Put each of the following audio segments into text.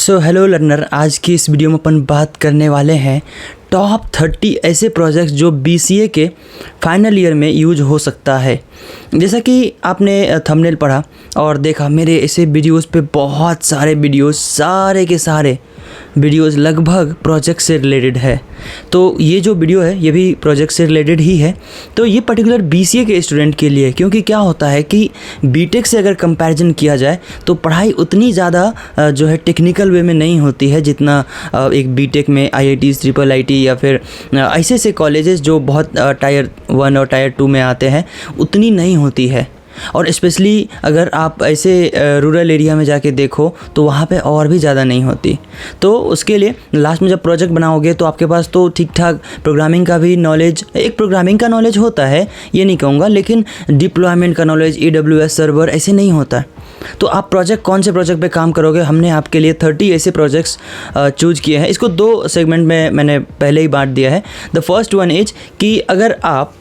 So hello learner, आज की इस वीडियो में अपन बात करने वाले हैं टॉप 30 ऐसे प्रोजेक्ट्स जो बीसीए के फाइनल ईयर में यूज हो सकता है। जैसा कि आपने थंबनेल पढ़ा और देखा, मेरे ऐसे वीडियोस पे बहुत सारे वीडियोस, सारे के सारे वीडियोस लगभग प्रोजेक्ट से रिलेटेड है। तो ये जो वीडियो है ये भी प्रोजेक्ट से रिलेटेड ही है। तो ये पर्टिकुलर बीसीए के स्टूडेंट के लिए, क्योंकि क्या होता है कि बीटेक से अगर कंपैरिजन किया जाए तो पढ़ाई उतनी ज़्यादा जो है टेक्निकल वे में नहीं होती है जितना एक बीटेक में आईआईटीज़, ट्रिपल आईटी या फिर ऐसे ऐसे कॉलेजेस जो बहुत टायर 1 और टायर 2 में आते हैं, उतनी नहीं होती है। और स्पेशली अगर आप ऐसे रूरल एरिया में जाके देखो तो वहाँ पे और भी ज़्यादा नहीं होती। तो उसके लिए लास्ट में जब प्रोजेक्ट बनाओगे तो आपके पास तो ठीक ठाक प्रोग्रामिंग का भी नॉलेज, एक प्रोग्रामिंग का नॉलेज होता है, ये नहीं कहूँगा, लेकिन डिप्लॉयमेंट का नॉलेज, AWS सर्वर ऐसे नहीं होता है। तो आप प्रोजेक्ट कौन से प्रोजेक्ट पे काम करोगे, हमने आपके लिए 30 ऐसे प्रोजेक्ट्स चूज़ किए हैं। इसको 2 सेगमेंट में मैंने पहले ही बांट दिया है। द फर्स्ट वन इज कि अगर आप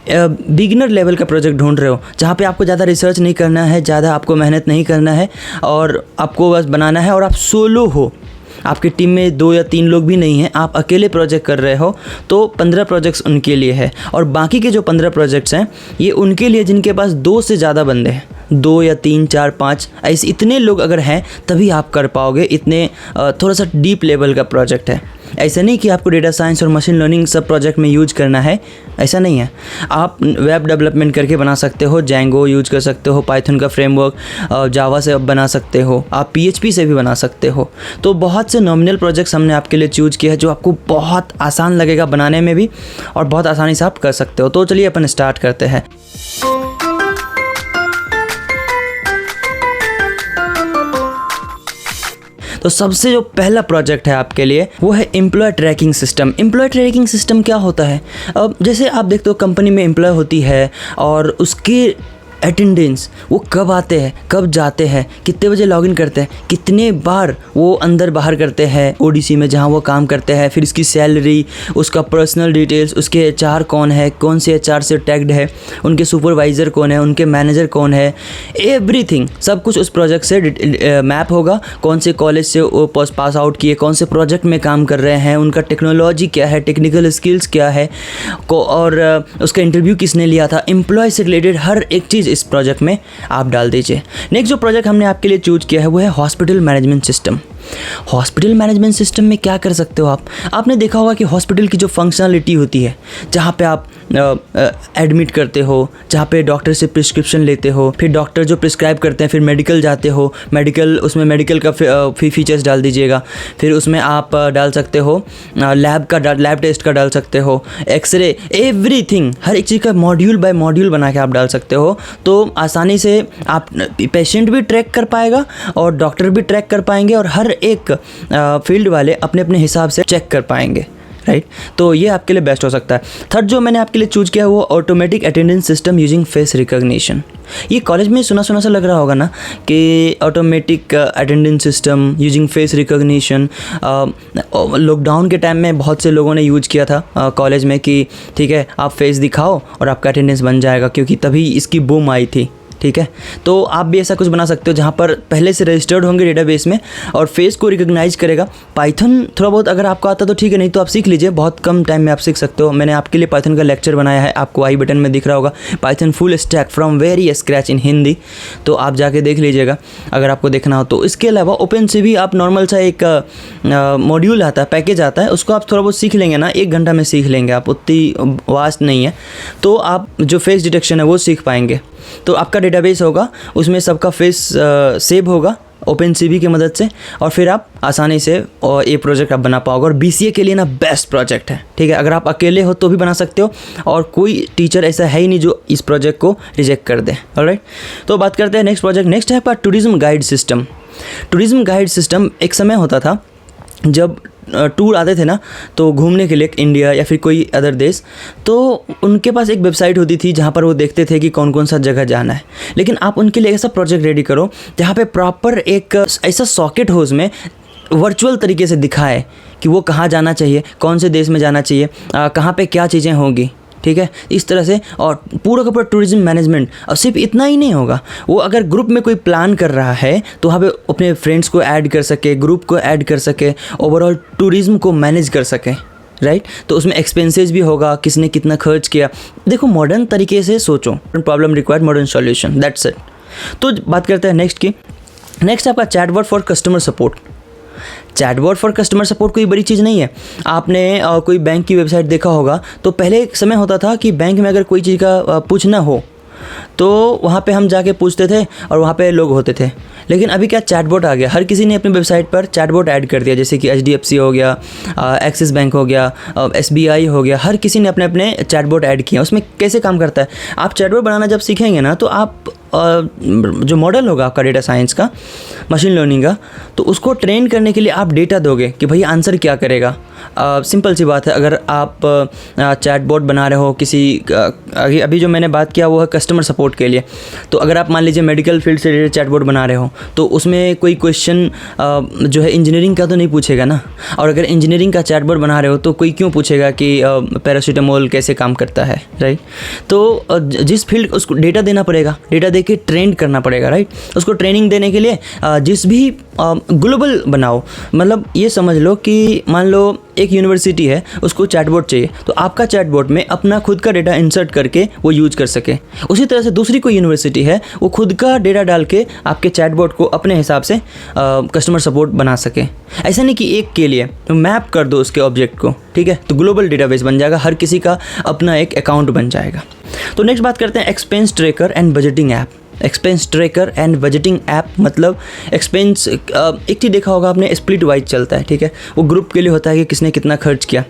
बिगिनर लेवल का प्रोजेक्ट ढूंढ रहे हो जहाँ पे आपको ज़्यादा रिसर्च नहीं करना है, ज़्यादा आपको मेहनत नहीं करना है और आपको बस बनाना है, और आप सोलो हो, आपकी टीम में 2 या 3 लोग भी नहीं हैं, आप अकेले प्रोजेक्ट कर रहे हो, तो 15 प्रोजेक्ट्स उनके लिए है। और बाकी के जो 15 प्रोजेक्ट्स हैं ये उनके लिए जिनके पास 2 से ज़्यादा बंदे हैं, 2 या 3, 4, 5 ऐसे इतने लोग अगर हैं तभी आप कर पाओगे। इतने थोड़ा सा डीप लेवल का प्रोजेक्ट है। ऐसा नहीं कि आपको डेटा साइंस और मशीन लर्निंग सब प्रोजेक्ट में यूज करना है, ऐसा नहीं है। आप वेब डेवलपमेंट करके बना सकते हो, जैंगो यूज कर सकते हो, पाइथन का फ्रेमवर्क, जावा से बना सकते हो, आप PHP से भी बना सकते हो। तो बहुत से नॉमिनल प्रोजेक्ट्स हमने आपके लिए चूज किया है जो आपको बहुत आसान लगेगा बनाने में भी और बहुत आसानी से आप कर सकते हो। तो चलिए अपन स्टार्ट करते हैं। तो सबसे जो पहला प्रोजेक्ट है आपके लिए वो है employ tracking system. Employ tracking system क्या होता है? अब जैसे आप देखते हो कंपनी में एम्प्लॉय होती है और उसके अटेंडेंस, वो कब आते हैं, कब जाते हैं, कितने बजे लॉगिन करते हैं, कितने बार वो अंदर बाहर करते हैं ओडीसी में जहाँ वो काम करते हैं, फिर इसकी सैलरी, उसका पर्सनल डिटेल्स, उसके HR कौन है, कौन से HR से टैग्ड है, उनके सुपरवाइज़र कौन है, उनके मैनेजर कौन है, एवरीथिंग सब कुछ उस प्रोजेक्ट से मैप होगा। कौन से कॉलेज से वो पास आउट किए, कौन से प्रोजेक्ट में काम कर रहे हैं, उनका टेक्नोलॉजी क्या है, टेक्निकल स्किल्स क्या है, और उसका इंटरव्यू किसने लिया था, एम्प्लॉय से रिलेटेड हर एक चीज़ इस प्रोजेक्ट में आप डाल दीजिए। नेक्स्ट जो प्रोजेक्ट हमने आपके लिए चूज किया है वो है hospital management system. Hospital management system में क्या कर सकते हो आपने देखा होगा कि हॉस्पिटल की जो फंक्शनलिटी होती है, जहाँ पे आप एडमिट करते हो, जहाँ पे डॉक्टर से प्रिस्क्रिप्शन लेते हो, फिर डॉक्टर जो प्रिस्क्राइब करते हैं, फिर मेडिकल जाते हो, उसमें मेडिकल का फीचर्स डाल दीजिएगा। फिर उसमें आप डाल सकते हो लैब टेस्ट का डाल सकते हो, एक्सरे, एवरीथिंग, हर एक चीज़ का मॉड्यूल बाय मॉड्यूल बना के आप डाल सकते हो। तो आसानी से आप पेशेंट भी ट्रैक कर पाएगा और डॉक्टर भी ट्रैक कर पाएंगे और हर एक फील्ड वाले अपने अपने हिसाब से चेक कर पाएंगे, राइट। तो ये आपके लिए बेस्ट हो सकता है। थर्ड जो मैंने आपके लिए चूज किया है वो automatic attendance system using face recognition. ये कॉलेज में सुना सा लग रहा होगा ना कि automatic attendance system using face recognition. Lockdown के टाइम में बहुत से लोगों ने यूज किया था कॉलेज में कि ठीक है, आप फेस दिखाओ और आपका अटेंडेंस बन जाएगा, क्योंकि तभी इसकी बूम आई थी। ठीक है, तो आप भी ऐसा कुछ बना सकते हो जहाँ पर पहले से रजिस्टर्ड होंगे डेटाबेस में और फेस को रिकॉग्नाइज करेगा। पाइथन थोड़ा बहुत अगर आपको आता तो ठीक है, नहीं तो आप सीख लीजिए, बहुत कम टाइम में आप सीख सकते हो। मैंने आपके लिए पाइथन का लेक्चर बनाया है, आपको आई बटन में दिख रहा होगा, Python full stack from very scratch in Hindi, तो आप जाके देख लीजिएगा अगर आपको देखना हो तो। इसके अलावा OpenCV आप नॉर्मल सा एक मॉड्यूल आता है, पैकेज आता है, उसको आप थोड़ा बहुत सीख लेंगे ना, 1 घंटा में सीख लेंगे आप, उतनी वास्ट नहीं है। तो आप जो फेस डिटेक्शन है वो सीख पाएंगे। तो आपका डेटाबेस होगा, उसमें सबका फेस सेव होगा OpenCV की मदद से, और फिर आप आसानी से ये प्रोजेक्ट आप बना पाओगे। और BCA के लिए ना बेस्ट प्रोजेक्ट है, ठीक है। अगर आप अकेले हो तो भी बना सकते हो और कोई टीचर ऐसा है ही नहीं जो इस प्रोजेक्ट को रिजेक्ट कर दे, ऑलराइट। तो बात करते हैं नेक्स्ट प्रोजेक्ट। नेक्स्ट है आपका tourism guide system. Tourism guide system एक समय होता था जब टूर आते थे ना, तो घूमने के लिए इंडिया या फिर कोई अदर देश, तो उनके पास एक वेबसाइट होती थी जहाँ पर वो देखते थे कि कौन कौन सा जगह जाना है। लेकिन आप उनके लिए ऐसा प्रोजेक्ट रेडी करो जहाँ पे प्रॉपर एक ऐसा सॉकेट हो उसमें वर्चुअल तरीके से दिखाए कि वो कहाँ जाना चाहिए, कौन से देश में जाना चाहिए, कहाँ पे क्या चीज़ें होंगी, ठीक है, इस तरह से। और पूरा का पूरा टूरिज्म मैनेजमेंट। और सिर्फ इतना ही नहीं होगा, वो अगर ग्रुप में कोई प्लान कर रहा है तो वहाँ पे अपने फ्रेंड्स को ऐड कर सके, ग्रुप को ऐड कर सके, ओवरऑल टूरिज्म को मैनेज कर सके, राइट। तो उसमें एक्सपेंसेस भी होगा, किसने कितना खर्च किया। देखो मॉडर्न तरीके से सोचो, problem required modern solution, that's it. तो बात करते हैं नेक्स्ट की। नेक्स्ट आपका chatbot for customer support. Chatbot for customer support कोई बड़ी चीज़ नहीं है। आपने कोई बैंक की वेबसाइट देखा होगा तो पहले एक समय होता था कि बैंक में अगर कोई चीज़ का पूछना हो तो वहाँ पे हम जाके पूछते थे और वहाँ पे लोग होते थे। लेकिन अभी क्या चैटबॉट आ गया, हर किसी ने अपनी वेबसाइट पर चैटबॉट ऐड कर दिया, जैसे कि HDFC हो गया, एक्सिस बैंक हो गया, SBI हो गया, हर किसी ने अपने अपने चैटबॉट ऐड किया। उसमें कैसे काम करता है, आप चैटबॉट बनाना जब सीखेंगे ना तो आप जो मॉडल होगा आपका डेटा साइंस का, मशीन लर्निंग का, तो उसको ट्रेन करने के लिए आप डेटा दोगे कि भाई आंसर क्या करेगा। सिंपल सी बात है, अगर आप चैटबॉट बना रहे हो किसी अभी जो मैंने बात किया वो है कस्टमर सपोर्ट के लिए, तो अगर आप मान लीजिए मेडिकल फील्ड से रिलेटेड चैटबॉट बना रहे हो तो उसमें कोई क्वेश्चन जो है इंजीनियरिंग का तो नहीं पूछेगा ना। और अगर इंजीनियरिंग का चैटबॉट बना रहे हो तो कोई क्यों पूछेगा कि पैरासीटामोल कैसे काम करता है, राइट। तो जिस फील्ड उसको डेटा देना पड़ेगा, डेटा दे के ट्रेन करना पड़ेगा, राइट। उसको ट्रेनिंग देने के लिए जिस भी ग्लोबल बनाओ, मतलब ये समझ लो कि मान लो एक यूनिवर्सिटी है, उसको चैटबॉट चाहिए, तो आपका चैटबॉट में अपना खुद का डेटा इंसर्ट करके वो यूज कर सके। उसी तरह से दूसरी कोई यूनिवर्सिटी है, वो खुद का डेटा डाल के आपके चैटबॉट को अपने हिसाब से कस्टमर सपोर्ट बना सके। ऐसा नहीं कि एक के लिए तो मैप कर दो उसके ऑब्जेक्ट को, ठीक है, तो ग्लोबल डेटाबेस बन जाएगा, हर किसी का अपना एक अकाउंट बन जाएगा। तो नेक्स्ट बात करते हैं expense tracker and budgeting app. Expense tracker and budgeting app मतलब एक्सपेंस, एक चीज़ देखा होगा आपने, स्प्लिट वाइज चलता है, ठीक है, वो ग्रुप के लिए होता है कि किसने कितना खर्च किया।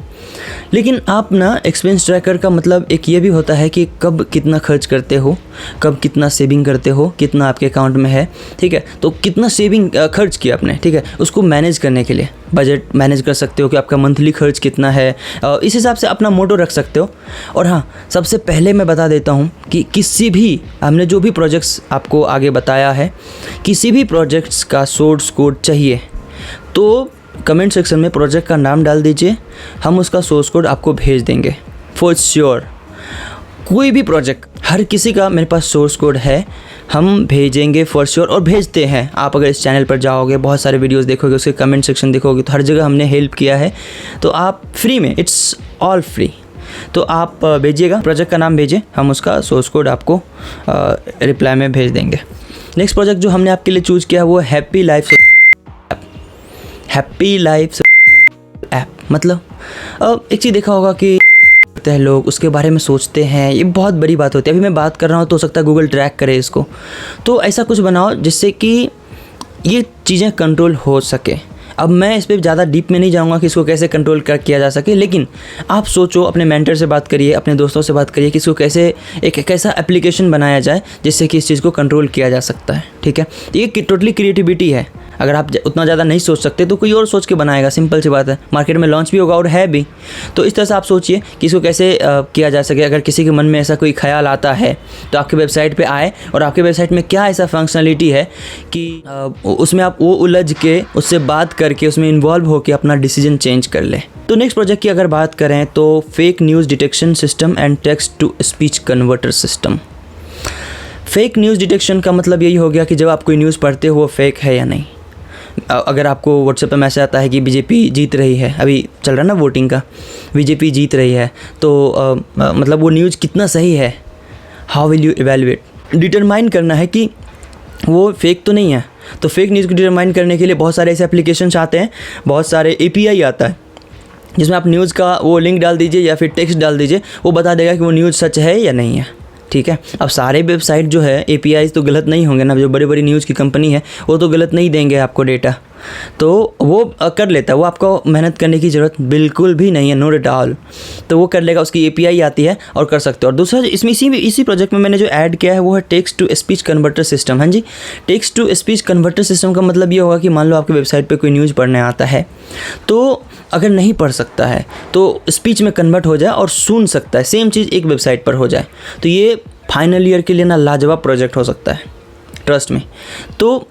लेकिन आप ना एक्सपेंस ट्रैकर का मतलब एक ये भी होता है कि कब कितना खर्च करते हो, कब कितना सेविंग करते हो, कितना आपके अकाउंट में है, ठीक है, तो कितना सेविंग खर्च किया आपने, ठीक है, उसको मैनेज करने के लिए बजट मैनेज कर सकते हो कि आपका मंथली खर्च कितना है, इस हिसाब से अपना मोटो रख सकते हो। और हाँ, सबसे पहले मैं बता देता हूँ कि किसी भी, हमने जो भी प्रोजेक्ट्स आपको आगे बताया है, किसी भी प्रोजेक्ट्स का सोर्स कोड चाहिए तो कमेंट सेक्शन में प्रोजेक्ट का नाम डाल दीजिए, हम उसका सोर्स कोड आपको भेज देंगे फॉर श्योर। कोई भी प्रोजेक्ट, हर किसी का मेरे पास सोर्स कोड है, हम भेजेंगे फॉर श्योर और भेजते हैं। आप अगर इस चैनल पर जाओगे, बहुत सारे वीडियोस देखोगे, उसके कमेंट सेक्शन देखोगे तो हर जगह हमने हेल्प किया है, तो आप फ्री में, इट्स ऑल फ्री, तो आप भेजिएगा, प्रोजेक्ट का नाम भेजिए, हम उसका सोर्स कोड आपको रिप्लाई में भेज देंगे। नेक्स्ट प्रोजेक्ट जो हमने आपके लिए चूज़ किया है वो happy life app. Happy life app मतलब एक चीज़ देखा होगा कि लोग उसके बारे में सोचते हैं, ये बहुत बड़ी बात होती है। अभी मैं बात कर रहा हूँ तो हो सकता है गूगल ट्रैक करे इसको, तो ऐसा कुछ बनाओ जिससे कि ये चीज़ें कंट्रोल हो सके। अब मैं इस पर ज़्यादा डीप में नहीं जाऊँगा कि इसको कैसे कंट्रोल किया जा सके, लेकिन आप सोचो, अपने मेंटर से बात करिए, अपने दोस्तों से बात करिए कि इसको कैसे एक ऐसा एप्लीकेशन बनाया जाए जिससे कि इस चीज़ को कंट्रोल किया जा सकता है, ठीक है। ये टोटली क्रिएटिविटी है, अगर आप उतना ज़्यादा नहीं सोच सकते तो कोई और सोच के बनाएगा, सिंपल सी बात है। मार्केट में लॉन्च भी होगा और है भी, तो इस तरह से आप सोचिए कि इसको कैसे किया जा सके। अगर किसी के मन में ऐसा कोई ख्याल आता है तो आपकी वेबसाइट पे आए और आपके वेबसाइट में क्या ऐसा फंक्शनलिटी है कि उसमें आप वो उलझ के उससे बात करके उसमें इन्वॉल्व होकर अपना डिसीजन चेंज कर ले। तो नेक्स्ट प्रोजेक्ट की अगर बात करें तो fake news detection system and text to speech converter system. Fake news detection का मतलब यही हो गया कि जब आप कोई न्यूज़ पढ़ते हो वो फेक है या नहीं। अगर आपको व्हाट्सएप पे मैसेज आता है कि बीजेपी जीत रही है, अभी चल रहा है ना वोटिंग का, बीजेपी जीत रही है, तो मतलब वो न्यूज़ कितना सही है, how will you evaluate, determine करना है कि वो फेक तो नहीं है। तो फेक न्यूज़ को डिटरमाइन करने के लिए बहुत सारे ऐसे एप्लीकेशंस आते हैं, बहुत सारे API आता है जिसमें आप न्यूज़ का वो लिंक डाल दीजिए या फिर टेक्स्ट डाल दीजिए, वो बता देगा कि वो न्यूज़ सच है या नहीं है, ठीक है। अब सारे वेबसाइट जो है APIs तो गलत नहीं होंगे ना, जो बड़ी बड़ी न्यूज़ की कंपनी है वो तो गलत नहीं देंगे आपको डेटा, तो वो कर लेता है, वो आपको मेहनत करने की ज़रूरत बिल्कुल भी नहीं है, नॉट एट ऑल। तो वो कर लेगा, उसकी API आती है और कर सकते हो। और दूसरा इसमें इसी प्रोजेक्ट में मैंने जो ऐड किया है वो है text to speech converter system. हाँ जी, text to speech converter system का मतलब ये होगा कि मान लो आपकी वेबसाइट पर कोई न्यूज़ पढ़ने आता है, तो अगर नहीं पढ़ सकता है तो स्पीच में कन्वर्ट हो जाए और सुन सकता है, सेम चीज़ एक वेबसाइट पर हो जाए, तो ये फाइनल ईयर के लिए ना लाजवाब प्रोजेक्ट हो सकता है, ट्रस्ट में। तो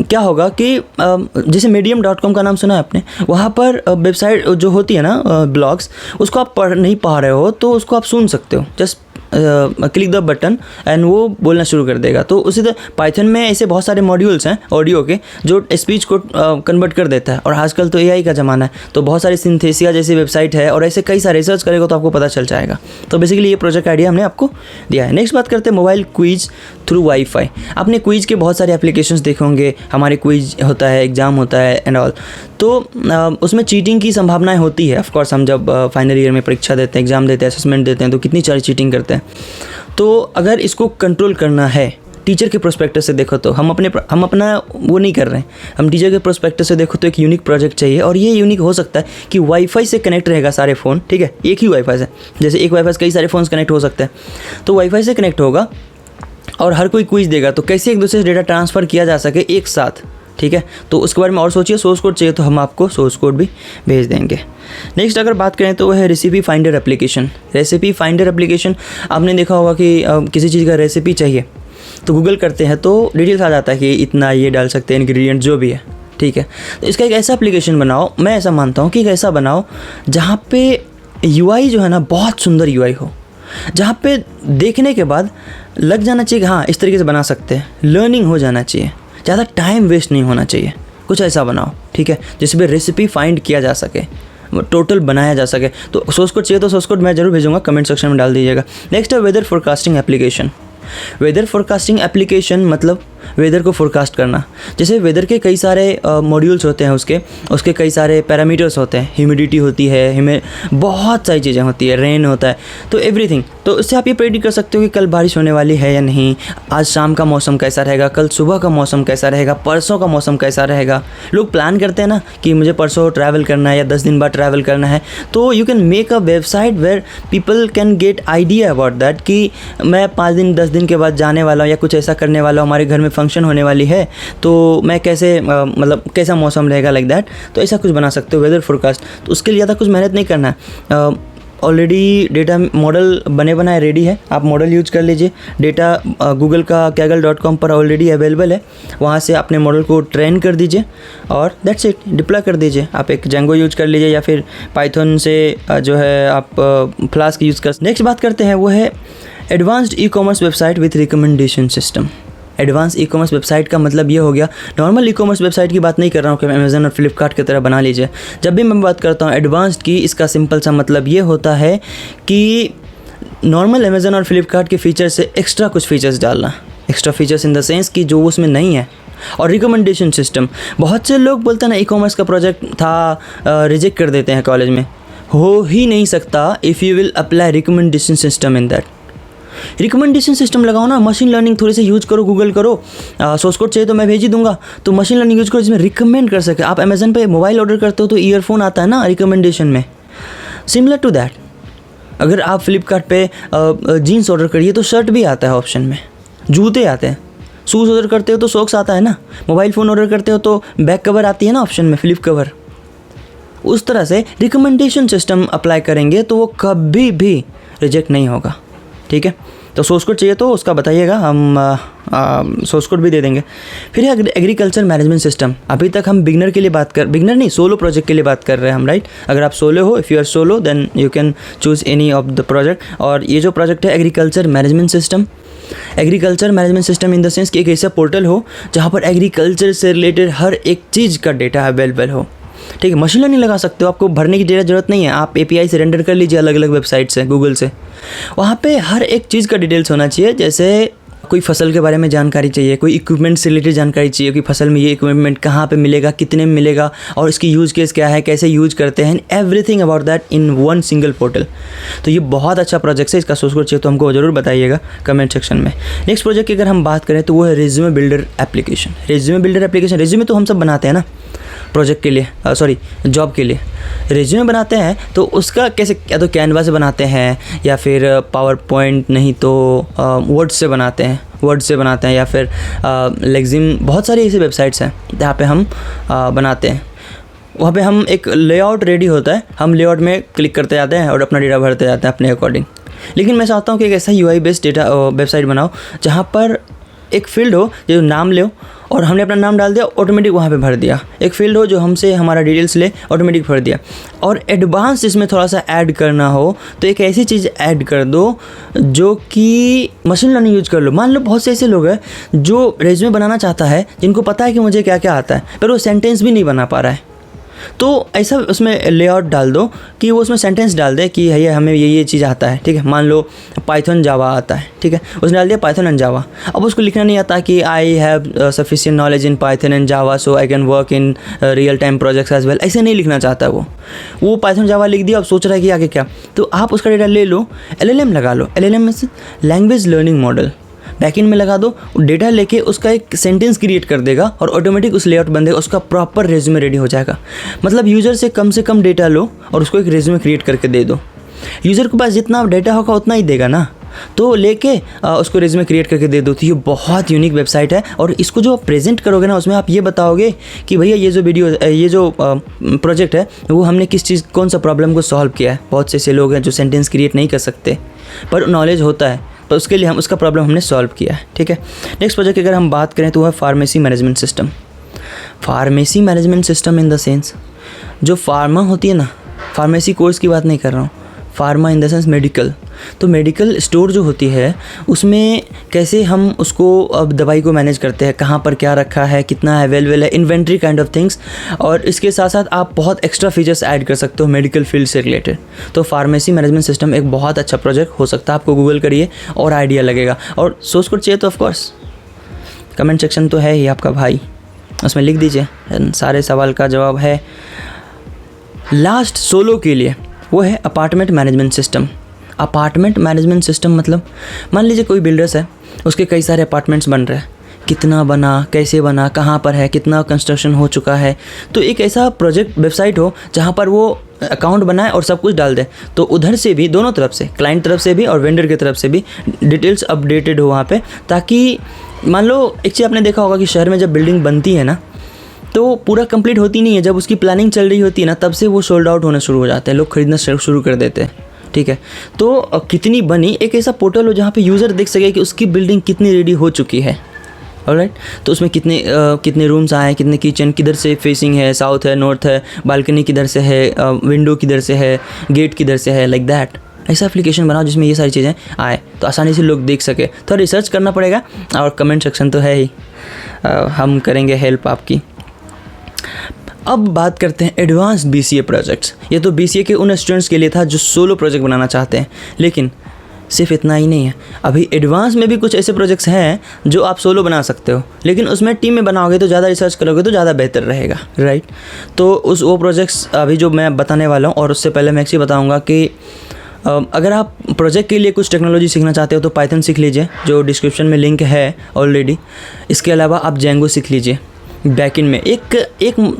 क्या होगा कि जैसे medium.com का नाम सुना है आपने, वहाँ पर वेबसाइट जो होती है ना ब्लॉग्स, उसको आप पढ़ नहीं पा रहे हो तो उसको आप सुन सकते हो, just click the button and वो बोलना शुरू कर देगा। तो उसी तरह पाइथन में ऐसे बहुत सारे मॉड्यूल्स हैं ऑडियो के जो स्पीच को कन्वर्ट कर देता है। और आजकल तो एआई का ज़माना है, तो बहुत सारी सिंथेसिया जैसी वेबसाइट है और ऐसे कई सारे रिसर्च करेगा तो आपको पता चल जाएगा। तो बेसिकली ये प्रोजेक्ट आइडिया हमने आपको दिया है। नेक्स्ट बात करते हैं मोबाइल क्विज थ्रू वाईफाई। आपने क्विज के बहुत सारे एप्लीकेशंस देखे होंगे, हमारे क्विज होता है, एग्ज़ाम होता है एंड ऑल, तो उसमें चीटिंग की संभावनाएं होती है। ऑफकोर्स हम जब फाइनल ईयर में परीक्षा देते हैं, एग्ज़ाम देते हैं, असेसमेंट देते हैं, तो कितनी सारी चीटिंग करते हैं। तो अगर इसको कंट्रोल करना है टीचर के प्रोस्पेक्टिव से देखो तो हम अपना वो नहीं कर रहे हैं, हम टीचर के प्रोस्पेक्टिव से देखो तो एक यूनिक प्रोजेक्ट चाहिए। और ये यूनिक हो सकता है कि वाईफाई से कनेक्ट रहेगा सारे फ़ोन, ठीक है, एक ही वाईफाई से, जैसे एक वाईफाई से कई सारे फ़ोन्स कनेक्ट हो सकते हैं, तो वाईफाई से कनेक्ट होगा और हर कोई क्विज देगा, तो कैसे एक दूसरे से डेटा ट्रांसफ़र किया जा सके एक साथ, ठीक है। तो उसके बारे में और सोचिए। सोर्स कोड चाहिए तो हम आपको सोर्स कोड भी भेज देंगे। नेक्स्ट अगर बात करें तो वो है recipe finder application. Recipe finder application आपने देखा होगा कि किसी चीज़ का रेसिपी चाहिए तो गूगल करते हैं तो डिटेल्स आ जाता है कि इतना ये डाल सकते हैं, इंग्रेडिएंट जो भी है, ठीक है। तो इसका एक ऐसा एप्लीकेशन बनाओ, मैं ऐसा मानता हूँ कि एक ऐसा बनाओ जहाँ पे यूआई जो है ना बहुत सुंदर यूआई हो, जहाँ पे देखने के बाद लग जाना चाहिए कि हाँ इस तरीके से बना सकते हैं, लर्निंग हो जाना चाहिए, ज़्यादा टाइम वेस्ट नहीं होना चाहिए। कुछ ऐसा बनाओ, ठीक है, जिसमें रेसिपी फाइंड किया जा सके, टोटल बनाया जा सके। तो सोर्स कोड चाहिए तो सोर्स कोड मैं जरूर भेजूंगा, कमेंट सेक्शन में डाल दीजिएगा। नेक्स्ट है weather forecasting application. Weather forecasting application मतलब वेदर को फोरकास्ट करना। जैसे वेदर के कई सारे मॉड्यूल्स होते हैं, उसके कई सारे पैरामीटर्स होते हैं, ह्यूमिडिटी होती है, बहुत सारी चीज़ें होती है, रेन होता है, तो एवरीथिंग। तो इससे आप ये प्रेडिक्ट कर सकते हो कि कल बारिश होने वाली है या नहीं, आज शाम का मौसम कैसा रहेगा, कल सुबह का मौसम कैसा रहेगा, परसों का मौसम कैसा रहेगा। लोग प्लान करते हैं ना कि मुझे परसों ट्रैवल करना है या 10 दिन बाद ट्रैवल करना है, तो you can make a website where people can get idea about that कि मैं 5 दिन 10 दिन के बाद जाने वाला हूँ या कुछ ऐसा करने वाला हूँ, हमारे घर में फंक्शन होने वाली है, तो मैं कैसे मतलब कैसा मौसम रहेगा, लाइक दैट। तो ऐसा कुछ बना सकते हो वेदर फोरकास्ट। तो उसके लिए ज़्यादा कुछ मेहनत नहीं करना है, ऑलरेडी डेटा मॉडल बने बनाए रेडी है, आप मॉडल यूज कर लीजिए। डेटा गूगल का kaggle.com पर ऑलरेडी अवेलेबल है, वहाँ से अपने मॉडल को ट्रेन कर दीजिए और दैट्स इट, डिप्लॉय कर दीजिए। आप एक जेंगो यूज कर लीजिए या फिर पाइथन से जो है आप फ्लास्क यूज़ कर। नेक्स्ट बात करते हैं वो है advanced e commerce website with recommendation system. Advance e commerce website का मतलब ये हो गया, नॉर्मल ई कॉमर्स वेबसाइट की बात नहीं कर रहा हूँ कि अमेज़न और फ्लिपकार्ट की तरह बना लीजिए। जब भी मैं बात करता हूँ एडवांस्ड की, इसका सिंपल सा मतलब ये होता है कि नॉर्मल अमेज़न और फ्लिपकार्ट के फीचर से एक्स्ट्रा कुछ फीचर्स डालना, extra features in the sense कि जो उसमें नहीं है। और रिकमेंडेशन सिस्टम, बहुत से लोग बोलते हैं ना ई कॉमर्स का प्रोजेक्ट था, रिजेक्ट कर देते हैं कॉलेज में। हो ही नहीं सकता if you will apply recommendation system in that. Recommendation system लगाओ ना, मशीन लर्निंग थोड़ी सी यूज़ करो, गूगल करो, सोर्स कोड चाहिए तो मैं भेज ही दूंगा। तो मशीन लर्निंग यूज़ करो जिसमें रिकमेंड कर सके। आप अमेज़न पे मोबाइल ऑर्डर करते हो तो ईयरफोन आता है ना रिकमेंडेशन में, सिमिलर टू दैट। अगर आप फ्लिपकार्ट पे जीन्स ऑर्डर करिए तो शर्ट भी आता है ऑप्शन में, जूते आते हैं, शूज़ ऑर्डर करते हो तो सॉक्स आता है ना, मोबाइल फ़ोन ऑर्डर करते हो तो बैक कवर आती है ना ऑप्शन में, फ्लिप कवर। उस तरह से रिकमेंडेशन सिस्टम अप्लाई करेंगे तो वो कभी भी रिजेक्ट नहीं होगा, ठीक है। तो सोर्स कोड चाहिए तो उसका बताइएगा, हम सोर्स कोड भी दे देंगे। फिर है एग्रीकल्चर मैनेजमेंट सिस्टम। अभी तक हम बिगनर के लिए बिगनर नहीं, सोलो प्रोजेक्ट के लिए बात कर रहे हैं हम, राइट। अगर आप सोलो हो, if you are solo then you can choose any of the project. और ये जो प्रोजेक्ट है agriculture management system, agriculture management system in the sense कि एक ऐसा पोर्टल हो जहाँ पर एग्रीकल्चर से रिलेटेड हर एक चीज़ का डेटा अवेलेबल हो, ठीक है। मशीन लर्निंग लगा सकते हो, आपको भरने की डेटा ज़रूरत नहीं है, आप API से रेंडर कर लीजिए अलग अलग वेबसाइट से, गूगल से। वहाँ पे हर एक चीज़ का डिटेल्स होना चाहिए, जैसे कोई फसल के बारे में जानकारी चाहिए, कोई इक्विपमेंट से रिलेटेड जानकारी चाहिए कि फसल में ये इक्विपमेंट कहाँ पे मिलेगा, कितने में मिलेगा और इसकी यूज़ केस क्या है, कैसे यूज करते हैं, everything about that in one single portal. तो ये बहुत अच्छा प्रोजेक्ट है, इसका सोर्स कोड चाहिए तो हमको ज़रूर बताइएगा कमेंट सेक्शन में। नेक्स्ट प्रोजेक्ट की अगर हम बात करें तो वो है resume builder application. Resume builder application, resume तो हम सब बनाते हैं ना प्रोजेक्ट के लिए, जॉब के लिए रेज्यूमे बनाते हैं, तो उसका कैसे, या तो कैनवा से बनाते हैं या फिर पावर पॉइंट, नहीं तो वर्ड से बनाते हैं या फिर लेक्जिम, बहुत सारी ऐसी वेबसाइट्स हैं जहाँ पे हम बनाते हैं। वहाँ पे हम एक लेआउट रेडी होता है, हम लेआउट में क्लिक करते जाते हैं और अपना डेटा भरते जाते हैं अपने अकॉर्डिंग। लेकिन मैं चाहता हूँ कि एक ऐसा UI बेस्ड डेटा वेबसाइट बनाओ जहाँ पर एक फील्ड हो जो नाम ले और हमने अपना नाम डाल दिया, ऑटोमेटिक वहाँ पे भर दिया। एक फील्ड हो जो हमसे हमारा डिटेल्स ले, ऑटोमेटिक भर दिया। और एडवांस इसमें थोड़ा सा ऐड करना हो तो एक ऐसी चीज़ ऐड कर दो जो कि मशीन लर्निंग यूज कर लो। मान लो बहुत से ऐसे लोग हैं जो रेज्यूमे बनाना चाहता है, जिनको पता है कि मुझे क्या क्या आता है, पर वो सेंटेंस भी नहीं बना पा रहा है। तो ऐसा उसमें लेआउट डाल दो कि वो उसमें सेंटेंस डाल दे कि भैया हमें ये चीज़ आता है, ठीक है। मान लो पाइथन जावा आता है, ठीक है, उसने डाल दिया पाइथन एंड जावा। अब उसको लिखना नहीं आता कि I have sufficient knowledge in Python and Java so I can work in real time projects as well, ऐसे नहीं लिखना चाहता वो पाइथन जावा लिख दिया। अब सोच रहा है कि आगे क्या। तो आप उसका डेटा ले लो, LLM लगा लो। LLM में से लैंग्वेज लर्निंग मॉडल बैकएंड में लगा दो, डेटा लेके उसका एक सेंटेंस क्रिएट कर देगा और ऑटोमेटिक उस लेआउट बन देगा, उसका प्रॉपर रेज्यूमे रेडी हो जाएगा। मतलब यूज़र से कम डेटा लो और उसको एक रेज्यूमे क्रिएट करके दे दो। यूज़र के पास जितना डेटा होगा उतना ही देगा ना, तो लेके उसको रेज्यूमे क्रिएट करके दे दो। तो ये बहुत यूनिक वेबसाइट है और इसको जो प्रेजेंट करोगे ना, उसमें आप ये बताओगे कि भैया ये जो प्रोजेक्ट है वो हमने किस चीज़ कौन सा प्रॉब्लम को सॉल्व किया है। बहुत से ऐसे लोग हैं जो सेंटेंस क्रिएट नहीं कर सकते पर नॉलेज होता है, तो उसके लिए उसका प्रॉब्लम हमने सॉल्व किया है, ठीक है। नेक्स्ट प्रोजेक्ट की अगर हम बात करें तो वह pharmacy management system. Pharmacy management system in the sense जो फार्मा होती है ना, फार्मेसी कोर्स की बात नहीं कर रहा हूँ, pharma in the sense medical. तो मेडिकल स्टोर जो होती है उसमें कैसे हम उसको अब दवाई को मैनेज करते हैं, कहाँ पर क्या रखा है, कितना अवेलेबल है, इन्वेंट्री काइंड ऑफ थिंग्स। और इसके साथ साथ आप बहुत एक्स्ट्रा फीचर्स ऐड कर सकते हो मेडिकल फील्ड से रिलेटेड। तो फार्मेसी मैनेजमेंट सिस्टम एक बहुत अच्छा प्रोजेक्ट हो सकता है, आपको गूगल करिए और आइडिया लगेगा। और सोर्स कोड चाहिए तो ऑफकोर्स कमेंट सेक्शन तो है ही आपका भाई, उसमें लिख दीजिए, सारे सवाल का जवाब है। लास्ट सोलो के लिए वो है apartment management system. Apartment management system मतलब मान लीजिए कोई बिल्डर्स है, उसके कई सारे अपार्टमेंट्स बन रहे हैं, कितना बना, कैसे बना, कहाँ पर है, कितना कंस्ट्रक्शन हो चुका है। तो एक ऐसा प्रोजेक्ट वेबसाइट हो जहाँ पर वो अकाउंट बनाए और सब कुछ डाल दे, तो उधर से भी, दोनों तरफ से, क्लाइंट तरफ से भी और वेंडर की तरफ से भी डिटेल्स अपडेटेड हो वहाँ पे। ताकि मान लो एक चीज़ आपने देखा होगा कि शहर में जब बिल्डिंग बनती है ना तो पूरा कंप्लीट होती नहीं है, जब उसकी प्लानिंग चल रही होती है ना तब से वो सोल्ड आउट होना शुरू हो जाते हैं, लोग खरीदना शुरू कर देते हैं, ठीक है। तो कितनी बनी, एक ऐसा पोर्टल हो जहाँ पे यूज़र देख सके कि उसकी बिल्डिंग कितनी रेडी हो चुकी है, ऑलराइट। तो उसमें कितने रूम्स आए, कितने किचन, किधर से फेसिंग है, साउथ है, नॉर्थ है, बालकनी किधर से है, विंडो किधर से है, गेट किधर से है, लाइक दैट। ऐसा एप्लीकेशन बनाओ जिसमें ये सारी चीज़ें आए तो आसानी से लोग देख सके। तो रिसर्च करना पड़ेगा और कमेंट सेक्शन तो है ही, हम करेंगे हेल्प आपकी। अब बात करते हैं एडवांस BCA प्रोजेक्ट्स। ये तो BCA के उन स्टूडेंट्स के लिए था जो सोलो प्रोजेक्ट बनाना चाहते हैं, लेकिन सिर्फ इतना ही नहीं है, अभी एडवांस में भी कुछ ऐसे प्रोजेक्ट्स हैं जो आप सोलो बना सकते हो, लेकिन उसमें टीम में बनाओगे तो ज़्यादा रिसर्च करोगे तो ज़्यादा बेहतर रहेगा, राइट। तो वो प्रोजेक्ट्स अभी जो मैं बताने वाला हूँ, और उससे पहले मैं एक्चुअली बताऊँगा कि अगर आप प्रोजेक्ट के लिए कुछ टेक्नोलॉजी सीखना चाहते हो तो पाइथन सीख लीजिए, जो डिस्क्रिप्शन में लिंक है ऑलरेडी। इसके अलावा आप जेंगो सीख लीजिए बैकएंड में। एक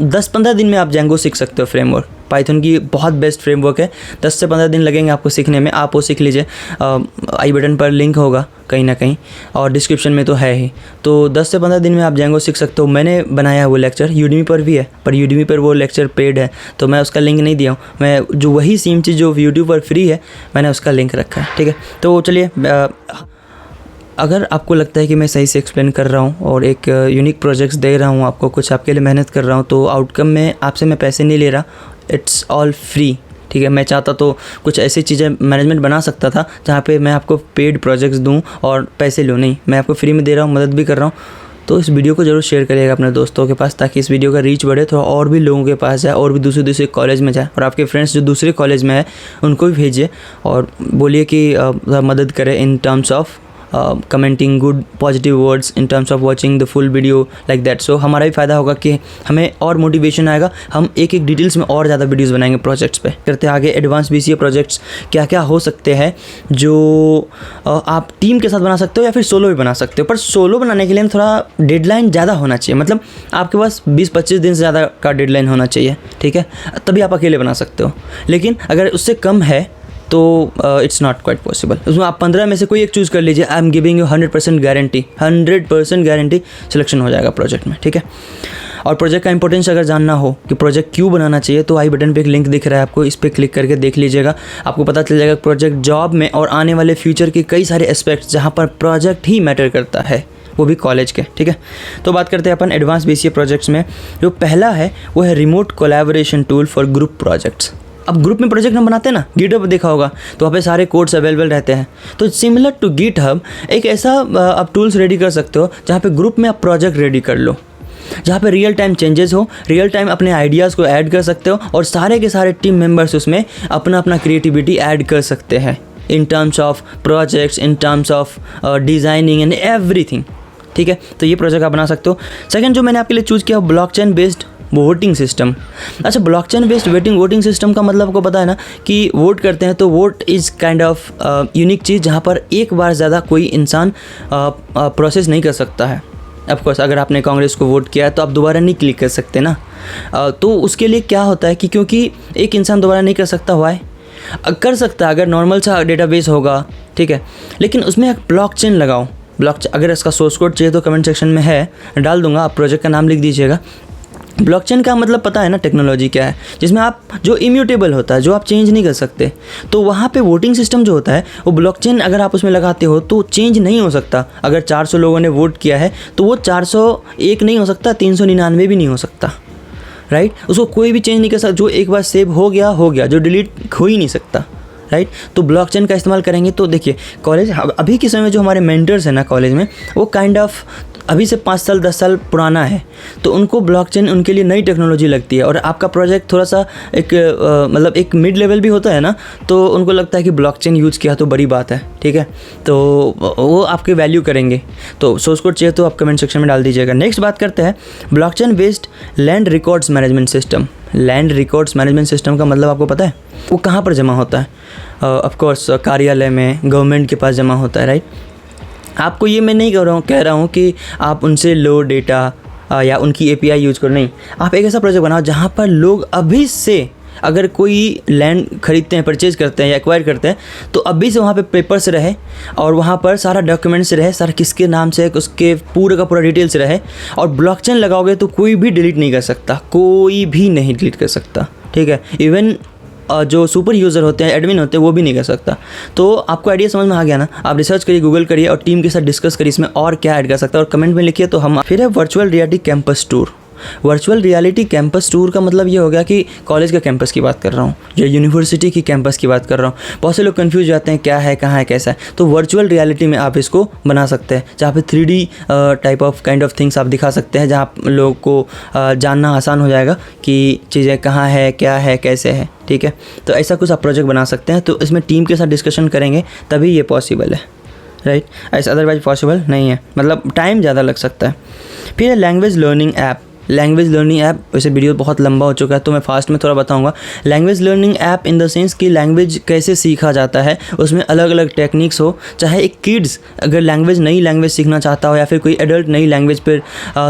10-15 दिन में आप जेंगो सीख सकते हो फ्रेमवर्क। पाइथन की बहुत बेस्ट फ्रेमवर्क है, 10 से 15 दिन लगेंगे आपको सीखने में, आप वो सीख लीजिए। आई बटन पर लिंक होगा कहीं ना कहीं और डिस्क्रिप्शन में तो है ही। तो 10 से 15 दिन में आप जेंगो सीख सकते हो। मैंने बनाया है वो लेक्चर, यूडमी पर भी है, पर यूडमी पर वो लेक्चर पेड है तो मैं उसका लिंक नहीं दिया हूँ। मैं जो वही सेम चीज़ जो यूट्यूब पर फ्री है मैंने उसका लिंक रखा है, ठीक है। तो चलिए, अगर आपको लगता है कि मैं सही से एक्सप्लेन कर रहा हूँ और एक यूनिक प्रोजेक्ट्स दे रहा हूँ आपको, कुछ आपके लिए मेहनत कर रहा हूँ, तो आउटकम में आपसे मैं पैसे नहीं ले रहा, इट्स ऑल फ्री, ठीक है। मैं चाहता तो कुछ ऐसी चीज़ें मैनेजमेंट बना सकता था जहाँ पे मैं आपको पेड प्रोजेक्ट्स दूँ और पैसे लूँ, नहीं, मैं आपको फ्री में दे रहा हूँ, मदद भी कर रहा हूँ। तो इस वीडियो को जरूर शेयर करिएगा अपने दोस्तों के पास, ताकि इस वीडियो का रीच बढ़े, थोड़ा और भी लोगों के पास जाए और भी दूसरे कॉलेज में जाए। और आपके फ्रेंड्स जो दूसरे कॉलेज में है उनको भी भेजिए और बोलिए कि मदद करें in terms of commenting good positive words, in terms of watching the full video, like that. So हमारा भी फ़ायदा होगा कि हमें और मोटिवेशन आएगा, हम एक डिटेल्स में और ज़्यादा वीडियोस बनाएंगे प्रोजेक्ट्स पे। करते आगे एडवांस BCA प्रोजेक्ट्स क्या क्या हो सकते हैं जो आप टीम के साथ बना सकते हो या फिर सोलो भी बना सकते हो। पर सोलो बनाने के लिए थोड़ा डेडलाइन ज़्यादा होना चाहिए, मतलब आपके पास 20-25 दिन से ज़्यादा का डेडलाइन होना चाहिए, ठीक है, तभी आप अकेले बना सकते हो। लेकिन अगर उससे कम है तो इट्स नॉट क्वाइट पॉसिबल। उसमें आप 15 में से कोई एक चूज़ कर लीजिए, I am giving you 100% guarantee, 100% guarantee selection हो जाएगा प्रोजेक्ट में, ठीक है। और प्रोजेक्ट का इंपॉर्टेंस अगर जानना हो कि प्रोजेक्ट क्यों बनाना चाहिए तो आई बटन पे एक लिंक दिख रहा है आपको, इस पर क्लिक करके देख लीजिएगा, आपको पता चल जाएगा प्रोजेक्ट जॉब में और आने वाले फ्यूचर के कई सारे एस्पेक्ट्स जहाँ पर प्रोजेक्ट ही मैटर करता है, वो भी कॉलेज के, ठीक है। तो बात करते हैं अपन एडवांस BCA प्रोजेक्ट्स में। जो पहला है वो है remote collaboration tool for group projects. अब ग्रुप में प्रोजेक्ट हम बनाते हैं ना, गिटहब देखा होगा, तो वहाँ पे सारे कोड्स अवेलेबल रहते हैं। तो सिमिलर टू गिटहब एक ऐसा आप टूल्स रेडी कर सकते हो जहाँ पे ग्रुप में आप प्रोजेक्ट रेडी कर लो, जहाँ पे रियल टाइम चेंजेस हो, रियल टाइम अपने आइडियाज़ को ऐड कर सकते हो और सारे के सारे टीम मेंबर्स उसमें अपना अपना क्रिएटिविटी ऐड कर सकते हैं इन terms of projects, in terms of designing and everything, ठीक है। तो ये प्रोजेक्ट आप बना सकते हो। सेकंड जो मैंने आपके लिए चूज़ किया ब्लॉकचेन बेस्ड वोटिंग सिस्टम। अच्छा, ब्लॉकचेन बेस्ड वोटिंग सिस्टम का मतलब आपको पता है ना कि वोट करते हैं तो vote is kind of unique चीज़ जहाँ पर एक बार ज़्यादा कोई इंसान प्रोसेस नहीं कर सकता है। ऑफकोर्स अगर आपने कांग्रेस को वोट किया है तो आप दोबारा नहीं क्लिक कर सकते ना। तो उसके लिए क्या होता है कि क्योंकि एक इंसान दोबारा नहीं कर सकता हुआ है, कर सकता है अगर नॉर्मल सा डेटाबेस होगा, ठीक है, लेकिन उसमें एक ब्लॉकचेन लगाओ। अगर इसका सोर्स कोड चाहिए तो कमेंट सेक्शन में है, डाल दूंगा, आप प्रोजेक्ट का नाम लिख दीजिएगा। ब्लॉकचेन का मतलब पता है ना टेक्नोलॉजी क्या है, जिसमें आप जो इम्यूटेबल होता है, जो आप चेंज नहीं कर सकते, तो वहाँ पे वोटिंग सिस्टम जो होता है वो ब्लॉकचेन अगर आप उसमें लगाते हो तो चेंज नहीं हो सकता। अगर 400 लोगों ने वोट किया है तो वो 401 नहीं हो सकता, 399 भी नहीं हो सकता, राइट। उसको कोई भी चेंज नहीं कर सकता, जो एक बार सेव हो गया, जो डिलीट हो ही नहीं सकता, राइट। तो ब्लॉकचेन का इस्तेमाल करेंगे। तो देखिए कॉलेज अभी के समय में जो हमारे मेंटर्स हैं ना कॉलेज में, वो काइंड ऑफ अभी से 5 साल 10 साल पुराना है, तो उनको ब्लॉकचेन उनके लिए नई टेक्नोलॉजी लगती है। और आपका प्रोजेक्ट थोड़ा सा एक मतलब एक मिड लेवल भी होता है ना, तो उनको लगता है कि ब्लॉकचेन यूज़ किया तो बड़ी बात है, ठीक है। तो वो आपके वैल्यू करेंगे। तो सोर्स कोड चाहिए तो आप कमेंट सेक्शन में डाल दीजिएगा। नेक्स्ट बात करते हैं blockchain based land records management system. Land records management system का मतलब आपको पता है वो कहाँ पर जमा होता है? ऑफकोर्स कार्यालय में, गवर्नमेंट के पास जमा होता है, राइट। आपको ये मैं नहीं कह रहा हूँ कि आप उनसे लो डेटा या उनकी API यूज़ करो, नहीं। आप एक ऐसा प्रोजेक्ट बनाओ जहाँ पर लोग अभी से अगर कोई लैंड खरीदते हैं, परचेज़ करते हैं या एक्वायर करते हैं, तो अभी से वहाँ पे पेपर्स रहे और वहाँ पर सारा डॉक्यूमेंट्स रहे, सारा किसके नाम से, उसके पूरे का पूरा डिटेल्स रहे। और ब्लॉकचेन लगाओगे तो कोई भी डिलीट नहीं कर सकता, कोई भी नहीं डिलीट कर सकता, ठीक है। इवन जो सुपर यूज़र होते हैं, एडमिन होते हैं, वो भी नहीं कर सकता। तो आपको आइडिया समझ में आ गया ना? आप रिसर्च करिए, गूगल करिए और टीम के साथ डिस्कस करिए इसमें और क्या ऐड कर सकता है और कमेंट में लिखिए। तो हम फिर है virtual reality campus tour. Virtual reality campus tour का मतलब ये हो गया कि कॉलेज का कैंपस की बात कर रहा हूँ या यूनिवर्सिटी की कैंपस की बात कर रहा हूँ। बहुत से लोग कंफ्यूज जाते हैं क्या है, कहाँ है, कैसा है। तो वर्चुअल रियलिटी में आप इसको बना सकते हैं, जहाँ पे 3D type of kind of things आप दिखा सकते हैं, जहाँ लोगों को जानना आसान हो जाएगा कि चीज़ें कहाँ है, क्या है, कैसे है, ठीक है। तो ऐसा कुछ आप प्रोजेक्ट बना सकते हैं। तो इसमें टीम के साथ डिस्कशन करेंगे तभी ये पॉसिबल है, राइट। ऐसा अदरवाइज पॉसिबल नहीं है, मतलब टाइम ज़्यादा लग सकता है। फिर है language learning app. Language learning app, वैसे वीडियो बहुत लंबा हो चुका है तो मैं फास्ट में थोड़ा बताऊंगा। Language learning app in the sense कि लैंग्वेज कैसे सीखा जाता है, उसमें अलग अलग टेक्निक्स हो। चाहे एक किड्स अगर नई लैंग्वेज सीखना चाहता हो या फिर कोई एडल्ट नई लैंग्वेज पर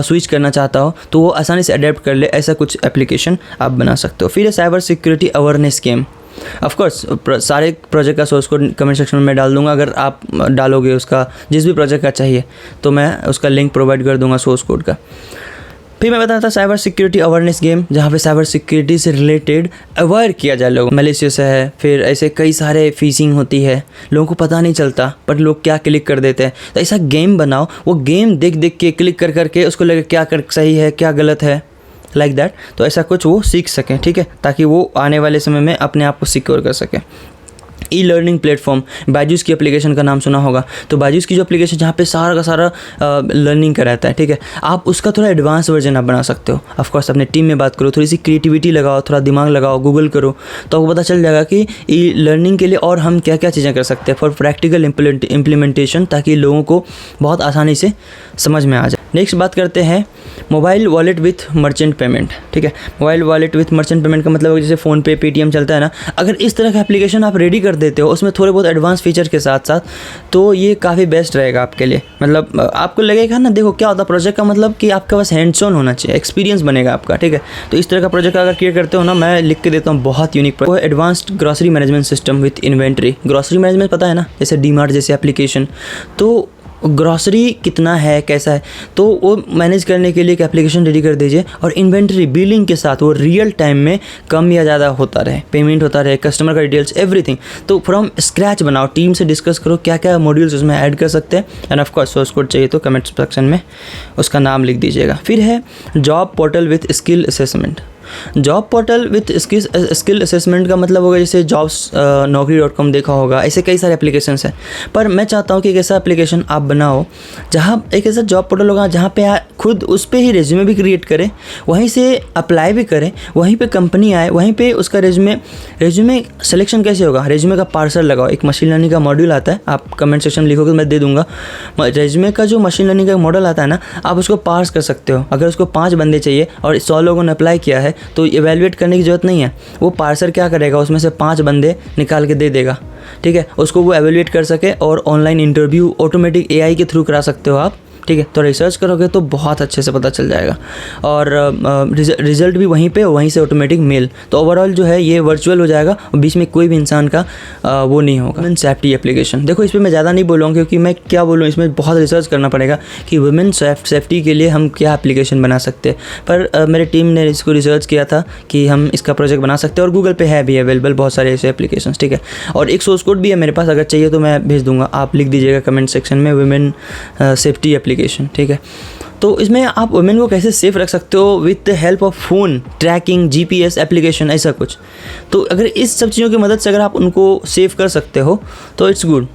स्विच करना चाहता हो तो वो आसानी से अडेप्ट कर ले, ऐसा कुछ एप्लीकेशन आप बना सकते हो। फिर है cyber security awareness game. Of course सारे प्रोजेक्ट का सोर्स कोड कमेंट सेक्शन में डाल दूंगा। अगर आप डालोगे उसका जिस भी प्रोजेक्ट का चाहिए तो मैं उसका लिंक प्रोवाइड कर दूंगा सोर्स कोड का। फिर मैं बताता साइबर सिक्योरिटी अवेयरनेस गेम, जहाँ पे साइबर सिक्योरिटी से रिलेटेड अवेयर किया जाए लोग। मैलिशियस है, फिर ऐसे कई सारे फिशिंग होती है, लोगों को पता नहीं चलता बट लोग क्या क्लिक कर देते हैं। तो ऐसा गेम बनाओ, वो गेम देख देख के क्लिक कर करके उसको लगे क्या कर सही है, क्या गलत है, लाइक दैट। तो ऐसा कुछ वो सीख सकें, ठीक है, ताकि वो आने वाले समय में अपने आप को सिक्योर कर सकें। ई लर्निंग प्लेटफॉर्म, बायजूस की एप्लीकेशन का नाम सुना होगा। तो बायजूस की जो एप्लीकेशन जहाँ पे सारा का सारा लर्निंग का रहता है, ठीक है, आप उसका थोड़ा एडवांस वर्जन आप बना सकते हो। ऑफकोर्स अपने टीम में बात करो, थोड़ी सी क्रिएटिविटी लगाओ, थोड़ा दिमाग लगाओ, गूगल करो, तो आपको पता चल जाएगा कि ई लर्निंग के लिए और हम क्या क्या चीज़ें कर सकते हैं फॉर प्रैक्टिकल इम्प्लीमेंटेशन, ताकि लोगों को बहुत आसानी से समझ में आ जाए। नेक्स्ट बात करते हैं mobile wallet with merchant payment, ठीक है। Mobile wallet with merchant payment का मतलब जैसे फ़ोनपे, पेटीएम चलता है ना, अगर इस तरह का एप्लीकेशन आप रेडी कर देते हो उसमें थोड़े बहुत एडवांस फीचर के साथ साथ, तो ये काफ़ी बेस्ट रहेगा आपके लिए। मतलब आपको लगेगा ना, देखो क्या होता है प्रोजेक्ट का मतलब कि आपके पास हैंड्स ऑन होना चाहिए, एक्सपीरियंस बनेगा आपका, ठीक है। तो इस तरह का प्रोजेक्ट अगर क्रिएट करते हो ना, मैं लिख के देता हूँ, बहुत यूनिक वो advanced grocery management system with inventory. Grocery management पता है ना, जैसे डीमार्ट जैसे एप्लीकेशन, तो ग्रॉसरी कितना है, कैसा है, तो वो मैनेज करने के लिए एक एप्लीकेशन रेडी कर दीजिए। और इन्वेंट्री बिलिंग के साथ वो रियल टाइम में कम या ज़्यादा होता रहे, पेमेंट होता रहे, कस्टमर का डिटेल्स, एवरीथिंग। तो फ्रॉम स्क्रैच बनाओ, टीम से डिस्कस करो क्या क्या मॉड्यूल्स उसमें ऐड कर सकते हैं। End of course source code चाहिए तो कमेंट सेक्शन में उसका नाम लिख दीजिएगा। फिर है job portal with skill assessment. Job portal with skill assessment का मतलब होगा जैसे जॉब्स naukri.com देखा होगा, ऐसे कई सारे एप्लीकेशंस हैं। पर मैं चाहता हूँ कि एक ऐसा एप्लीकेशन आप बनाओ जहाँ एक ऐसा जॉब पोर्टल होगा जहाँ पे खुद उस पर ही रेज्यूमे भी क्रिएट करें, वहीं से अप्लाई भी करें, वहीं पे कंपनी आए, वहीं पे उसका रेज्यूमे सिलेक्शन कैसे होगा, रेज्यूमे का पार्सर लगाओ। एक मशीन लर्निंग का मॉड्यूल आता है, आप कमेंट सेक्शन लिखोगे तो मैं दे दूँगा। रेज्यूमे का जो मशीन लर्निंग का मॉडल आता है ना, आप उसको पार्स कर सकते हो। अगर उसको 5 बंदे चाहिए और 100 लोगों ने अप्लाई किया है तो इवैल्यूएट करने की ज़रूरत नहीं है। वो पार्सर क्या करेगा, उसमें से 5 बंदे निकाल के दे देगा, ठीक है, उसको वो एवेल्यूएट कर सके। और ऑनलाइन इंटरव्यू ऑटोमेटिक AI के थ्रू करा सकते हो आप, ठीक है। तो रिसर्च करोगे तो बहुत अच्छे से पता चल जाएगा। और रिजल्ट भी वहीं से ऑटोमेटिक मेल। तो ओवरऑल जो है ये वर्चुअल हो जाएगा और बीच में कोई भी इंसान का वो नहीं होगा। वुमेन सेफ्टी एप्लीकेशन, देखो इस पर मैं ज़्यादा नहीं बोलूँगा क्योंकि मैं क्या बोलूँ, इसमें बहुत रिसर्च करना पड़ेगा कि वुमेन सेफ्टी के लिए हम क्या एप्लीकेशन बना सकते हैं। पर मेरे टीम ने इसको रिसर्च किया था कि हम इसका प्रोजेक्ट बना सकते हैं और गूगल पे है भी अवेलेबल बहुत सारे ऐसे एप्लीकेशन, ठीक है। और एक सोर्स कोड भी है मेरे पास, अगर चाहिए तो मैं भेज दूँगा, आप लिख दीजिएगा कमेंट सेक्शन में वुमेन सेफ्टी एप्लीकेशन, ठीक है। तो इसमें आप वुमेन को कैसे सेफ रख सकते हो with the help of phone tracking, GPS application, ऐसा कुछ। तो अगर इस सब चीज़ों की मदद से अगर आप उनको सेव कर सकते हो तो इट्स गुड।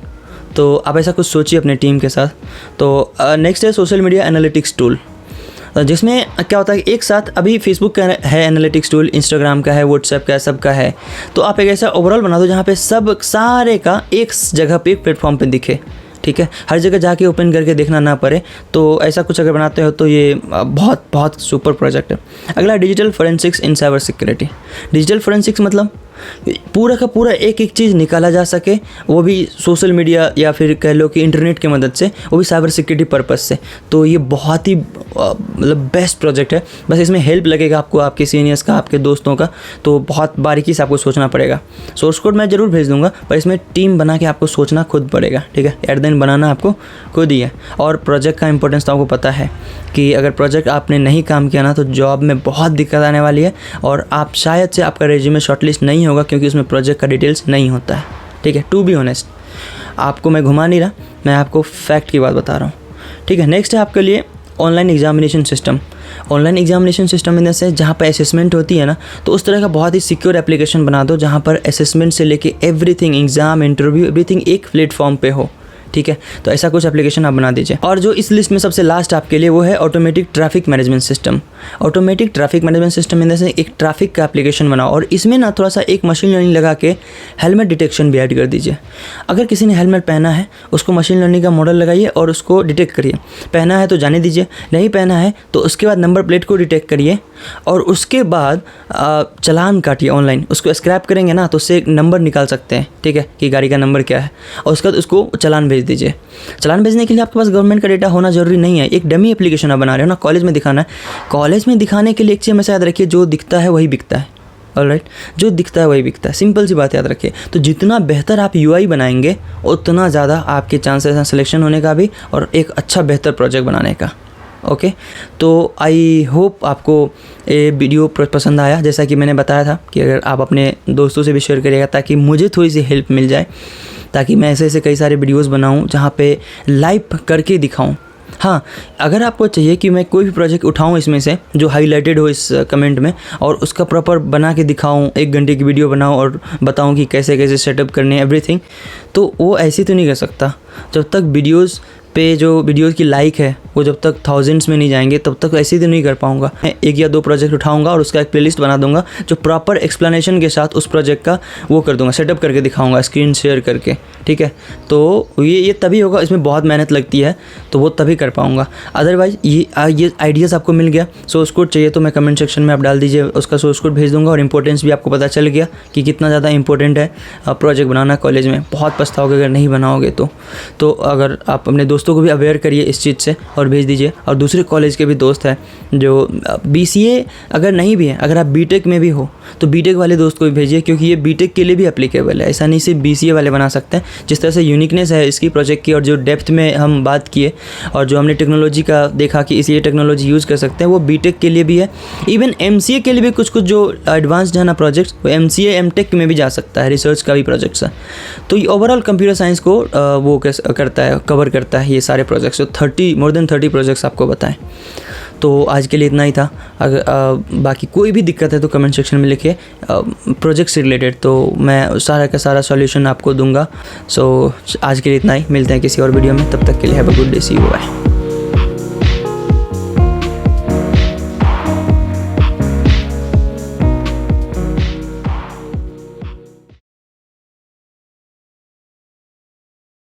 तो आप ऐसा कुछ सोचिए अपने टीम के साथ। तो नेक्स्ट है सोशल मीडिया एनालिटिक्स टूल, जिसमें क्या होता है कि एक साथ अभी फेसबुक का है एनालिटिक्स टूल, इंस्टाग्राम का है, व्हाट्सएप का है, सबका है। तो आप एक ऐसा ओवरऑल बना दो जहाँ पे सब सारे का एक जगह पे, एक प्लेटफॉर्म पे दिखे, ठीक है, हर जगह जाके ओपन करके देखना ना पड़े। तो ऐसा कुछ अगर बनाते हो तो ये बहुत बहुत सुपर प्रोजेक्ट है। अगला डिजिटल फोरेंसिक्स इन साइबर सिक्योरिटी। डिजिटल फोरेंसिक्स मतलब पूरा का पूरा एक एक चीज़ निकाला जा सके, वो भी सोशल मीडिया या फिर कह लो कि इंटरनेट की मदद से, वो भी साइबर सिक्योरिटी पर्पस से। तो ये बहुत ही मतलब बेस्ट प्रोजेक्ट है। बस इसमें हेल्प लगेगा आपको, आपके सीनियर्स का, आपके दोस्तों का। तो बहुत बारीकी से आपको सोचना पड़ेगा। सोर्स कोड मैं ज़रूर भेज दूँगा, पर इसमें टीम बना के आपको सोचना खुद पड़ेगा, ठीक है। एट द एंड बनाना आपको खुद ही है। और प्रोजेक्ट का इंपॉर्टेंस तो आपको पता है कि अगर प्रोजेक्ट आपने नहीं काम किया ना तो जॉब में बहुत दिक्कत आने वाली है। और आप शायद से आपका रेज्यूमे शॉर्टलिस्ट नहीं होगा क्योंकि उसमें प्रोजेक्ट का डिटेल्स नहीं होता है, ठीक है। टू बी ऑनेस्ट, आपको मैं घुमा नहीं रहा, मैं आपको फैक्ट की बात बता रहा हूँ, ठीक है। नेक्स्ट है आपके लिए online examination system. Online examination system in से जहाँ पर असेसमेंट होती है ना, तो उस तरह का बहुत ही सिक्योर एप्लीकेशन बना दो जहाँ पर असेसमेंट से लेके एवरीथिंग, एग्ज़ाम, इंटरव्यू, एवरीथिंग एक प्लेटफॉर्म पे हो, ठीक है। तो ऐसा कुछ एप्लीकेशन आप बना दीजिए। और जो इस लिस्ट में सबसे लास्ट आपके लिए वो है automatic traffic management system. Automatic traffic management system इन से एक ट्रैफिक का एप्लीकेशन बनाओ और इसमें ना थोड़ा सा एक मशीन लर्निंग लगा के हेलमेट डिटेक्शन भी ऐड कर दीजिए। अगर किसी ने हेलमेट पहना है, उसको मशीन लर्निंग का मॉडल लगाइए और उसको डिटेक्ट करिए। पहना है तो जाने दीजिए, नहीं पहना है तो उसके बाद नंबर प्लेट को डिटेक्ट करिए और उसके बाद चालान काटिए ऑनलाइन। उसको स्क्रैप करेंगे ना तो उससे एक नंबर निकाल सकते हैं, ठीक है, कि गाड़ी का नंबर क्या है। और उसके बाद उसको चालान भेज दीजिए। चालान भेजने के लिए आपके पास गवर्नमेंट का डेटा होना जरूरी नहीं है। एक डमी एप्लीकेशन आप बना रहे हो ना, कॉलेज में दिखाना है। कॉलेज में दिखाने के लिए एक चीज़ हमेशा याद रखिए, जो दिखता है वही बिकता है। ऑलराइट, जो दिखता है वही बिकता है, सिंपल सी बात याद रखिए। तो जितना बेहतर आप UI बनाएंगे उतना ज़्यादा आपके चांसेस हैं सिलेक्शन होने का भी और एक अच्छा बेहतर प्रोजेक्ट बनाने का। ओके, तो आई होप आपको ये वीडियो पसंद आया। जैसा कि मैंने बताया था कि अगर आप अपने दोस्तों से भी शेयर करिएगा ताकि मुझे थोड़ी सी हेल्प मिल जाए, ताकि मैं ऐसे कई सारे वीडियोस बनाऊं जहां पे लाइव करके दिखाऊं। हाँ, अगर आपको चाहिए कि मैं कोई भी प्रोजेक्ट उठाऊं इसमें से जो हाईलाइटेड हो इस कमेंट में और उसका प्रॉपर बना के दिखाऊं, 1 घंटे की वीडियो बनाऊं और बताऊं कि कैसे कैसे सेटअप करने एवरीथिंग, तो वो ऐसे तो नहीं कर सकता। जब तक वीडियोस पे जो वीडियोस की लाइक है वो जब तक थाउजेंड्स में नहीं जाएंगे तब तक ऐसे तो नहीं कर पाऊंगा। मैं 1 या 2 प्रोजेक्ट उठाऊंगा और उसका एक प्लेलिस्ट बना दूंगा जो प्रॉपर एक्सप्लेनेशन के साथ उस प्रोजेक्ट का वो कर दूंगा, सेटअप करके दिखाऊंगा, स्क्रीन शेयर करके, ठीक है। तो ये तभी होगा, इसमें बहुत मेहनत लगती है तो वो तभी कर पाऊंगा। अदरवाइज ये आइडियाज़ आपको मिल गया। सोर्स कोड चाहिए तो मैं कमेंट सेक्शन में आप डाल दीजिए, उसका सोर्स कोड भेज दूंगा। और इंपॉर्टेंस भी आपको पता चल गया कि कितना ज़्यादा इंपॉर्टेंट है प्रोजेक्ट बनाना कॉलेज में। बहुत पछताओगे अगर नहीं बनाओगे तो अगर आप अपने दोस्तों दोस्तों को भी अवेयर करिए इस चीज़ से और भेज दीजिए। और दूसरे कॉलेज के भी दोस्त हैं जो BCA अगर नहीं भी है, अगर आप BTech में भी हो तो BTech वाले दोस्त को भी भेजिए, क्योंकि ये BTech के लिए भी एप्लीकेबल है। ऐसा नहीं सिर्फ BCA वाले बना सकते हैं। जिस तरह से यूनिकनेस है इसकी प्रोजेक्ट की और जो डेप्थ में हम बात किए और जो हमने टेक्नोलॉजी का देखा कि इसलिए टेक्नोलॉजी यूज़ कर सकते हैं, वो BTech के लिए भी है। इवन MCA के लिए भी कुछ जो एडवांस्ड है ना प्रोजेक्ट्स, वो MCA MTech में भी जा सकता है, रिसर्च का भी प्रोजेक्ट्स है। तो ये ओवरऑल कंप्यूटर साइंस को वो करता है, कवर करता है ये सारे प्रोजेक्ट्स। तो मोर देन 30 प्रोजेक्ट्स आपको बताएं। तो आज के लिए इतना ही था। अगर बाकी कोई भी दिक्कत है तो कमेंट सेक्शन में लिखिए प्रोजेक्ट से रिलेटेड, तो मैं सारा का सारा सॉल्यूशन आपको दूंगा। सो आज के लिए इतना ही, मिलते हैं किसी और वीडियो में, तब तक के लिए have a good day, see you, bye.